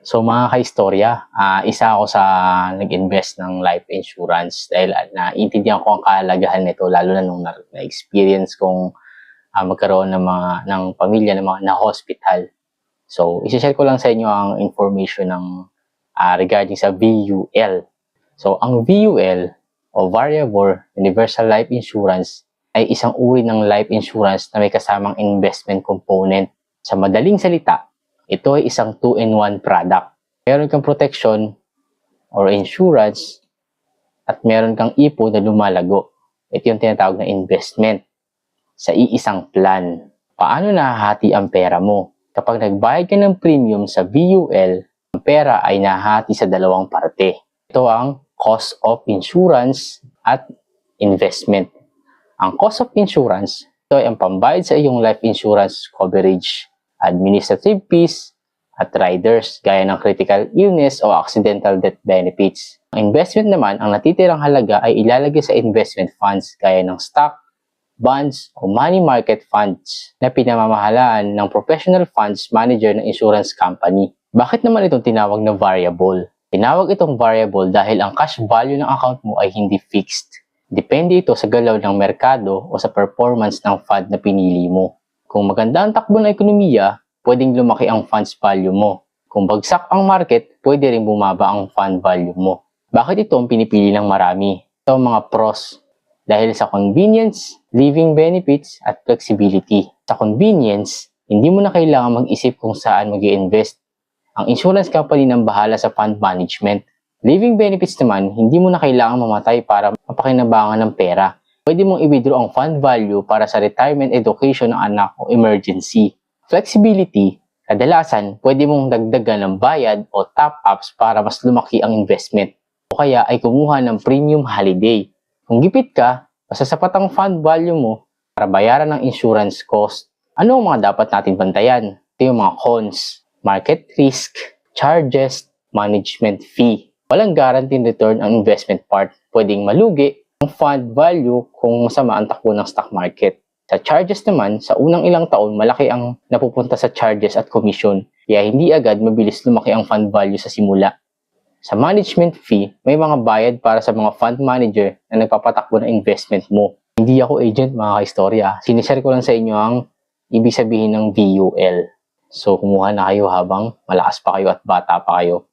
So mga kaistorya, isa ako sa nag-invest ng life insurance dahil naiintindihan ko ang kahalagahan nito lalo na nung na-experience kong magkaroon ng pamilya ng mga na-hospital. So isi-share ko lang sa inyo ang information ng regarding sa VUL. So ang VUL o Variable Universal Life Insurance ay isang uri ng life insurance na may kasamang investment component. Sa madaling salita, ito ay isang 2-in-1 product. Meron kang protection or insurance at meron kang ipon na lumalago. Ito yung tinatawag na investment sa iisang plan. Paano nahahati ang pera mo? Kapag nagbayad ka ng premium sa VUL, ang pera ay nahati sa dalawang parte. Ito ang cost of insurance at investment. Ang cost of insurance, ito ay ang pambayad sa iyong life insurance coverage, administrative fees, at riders gaya ng critical illness o accidental death benefits. Ang investment naman, ang natitirang halaga ay ilalagay sa investment funds gaya ng stock, bonds, o money market funds na pinamamahalaan ng professional funds manager ng insurance company. Bakit naman itong tinawag na variable? Tinawag itong variable dahil ang cash value ng account mo ay hindi fixed. Depende ito sa galaw ng merkado o sa performance ng fund na pinili mo. Kung maganda ang takbo ng ekonomiya, pwedeng lumaki ang funds value mo. Kung bagsak ang market, pwede rin bumaba ang fund value mo. Bakit ito ang pinipili ng marami? Ito ang mga pros. Dahil sa convenience, living benefits, at flexibility. Sa convenience, hindi mo na kailangan mag-isip kung saan mag-i-invest. Ang insurance company nang bahala sa fund management. Living benefits naman, hindi mo na kailangan mamatay para mapakinabangan ng pera. Pwede mong i-withdraw ang fund value para sa retirement education ng anak o emergency. Flexibility, kadalasan pwede mong dagdagan ng bayad o top-ups para mas lumaki ang investment. O kaya ay kumuha ng premium holiday. Kung gipit ka, basta sapat ang fund value mo para bayaran ng insurance cost. Ano ang mga dapat natin bantayan? Ito yung mga cons, market risk, charges, management fee. Walang guaranteed return ang investment part. Pwedeng malugi ang fund value kung masama ang takbo ng stock market. Sa charges naman, sa unang ilang taon, malaki ang napupunta sa charges at commission. Kaya hindi agad mabilis lumaki ang fund value sa simula. Sa management fee, may mga bayad para sa mga fund manager na nagpapatakbo ng investment mo. Hindi ako agent, mga kaistorya. Sinishare ko lang sa inyo ang ibig sabihin ng VUL. So, kumuha na kayo habang malakas pa kayo at bata pa kayo.